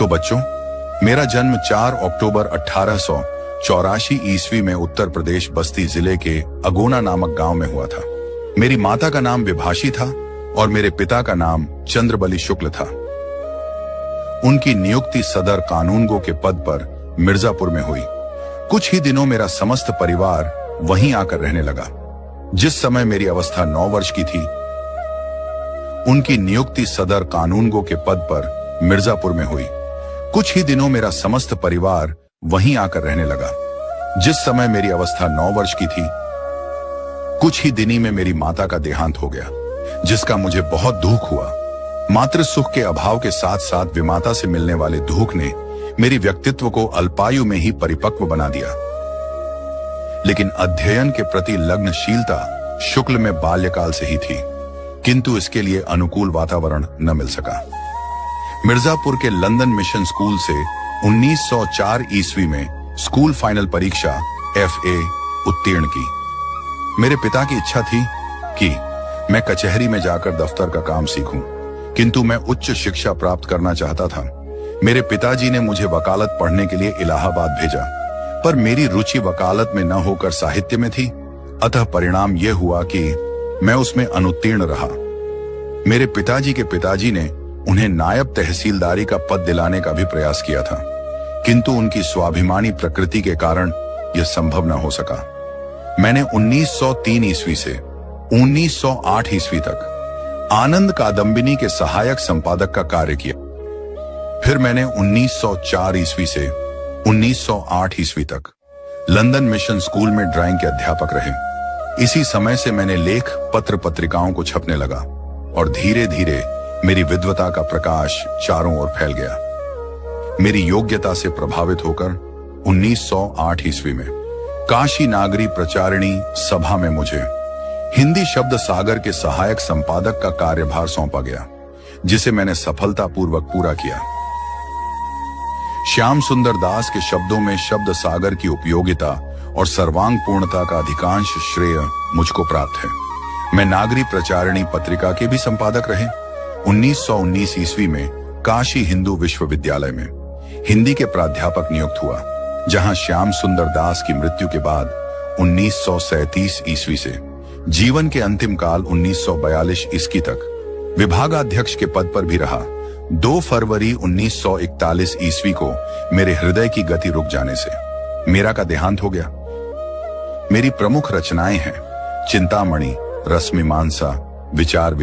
तो बच्चों, मेरा जन्म 4 अक्टूबर 1884 ईस्वी में उत्तर प्रदेश बस्ती जिले के अगोना नामक गांव में हुआ था। मेरी माता का नाम विभाषी था और मेरे पिता का नाम चंद्रबली शुक्ल था। उनकी नियुक्ति सदर कानूनगो के पद पर मिर्जापुर में हुई। कुछ ही दिनों मेरा समस्त परिवार वहीं आकर रहने लगा। जिस समय मेरी अवस्था 9 वर्ष की थी, उनकी नियुक्ति सदर कानूनगो के पद पर मिर्जापुर में हुई। कुछ ही दिनों मेरा समस्त परिवार वहीं आकर रहने लगा। जिस समय मेरी अवस्था 9 वर्ष की थी, कुछ ही दिनी में मेरी माता का देहांत हो गया, जिसका मुझे बहुत दुख हुआ। मातृ सुख के अभाव के साथ साथ विमाता से मिलने वाले दुख ने मेरी व्यक्तित्व को अल्पायु में ही परिपक्व बना दिया। लेकिन अध्ययन के प्रति लग्नशीलता शुक्ल में बाल्यकाल से ही थी, किंतु इसके लिए अनुकूल वातावरण न मिल सका। मिर्जापुर के लंदन मिशन स्कूल से 1904 ईस्वी में स्कूल फाइनल परीक्षा FA उत्तीर्ण की। मेरे पिता की इच्छा थी कि मैं कचहरी में जाकर दफ्तर का काम सीखूं, किंतु मैं उच्च शिक्षा प्राप्त करना चाहता था। मेरे पिताजी ने मुझे वकालत पढ़ने के लिए इलाहाबाद भेजा, पर मेरी रुचि वकालत में न होकर साहित्य में थी। अतः परिणाम यह हुआ कि मैं उसमें अनुत्तीर्ण रहा। मेरे पिताजी के पिताजी ने उन्हें नायब तहसीलदारी का पद दिलाने का भी प्रयास किया था, किंतु उनकी स्वाभिमानी प्रकृति के कारण यह संभव न हो सका। मैंने 1903 ईस्वी से 1908 ईस्वी तक आनंद कादम्बिनी के सहायक संपादक का कार्य किया। फिर मैंने 1904 ईस्वी से 1908 ईस्वी तक लंदन मिशन स्कूल में ड्राइंग के अध्यापक रहे। इसी समय से मैंने लेख पत्र पत्रिकाओं को छपने लगा और धीरे धीरे मेरी विद्वता का प्रकाश चारों ओर फैल गया। मेरी योग्यता से प्रभावित होकर 1908 ईस्वी में काशी नागरी प्रचारिणी सभा में मुझे हिंदी शब्द सागर के सहायक संपादक का कार्यभार सौंपा गया, जिसे मैंने सफलतापूर्वक पूरा किया। श्याम सुंदर दास के शब्दों में शब्द सागर की उपयोगिता और सर्वांग पूर्णता का अधिकांश श्रेय मुझको प्राप्त है। मैं नागरी प्रचारिणी पत्रिका के भी संपादक रहे। 1919 ईस्वी में काशी हिंदू विश्वविद्यालय में हिंदी के प्राध्यापक नियुक्त हुआ, जहां श्याम सुंदर दास की मृत्यु के बाद 1937 ईस्वी से जीवन के अंतिम काल 1942 ईस्वी तक विभागाध्यक्ष के पद पर भी रहा। 2 फरवरी 1941 ईस्वी को मेरे हृदय की गति रुक जाने से मेरा का देहांत हो गया। मेरी प्रमुख रचनाएं हैं चिंतामणि, रसमीमांसा, विचार विधि।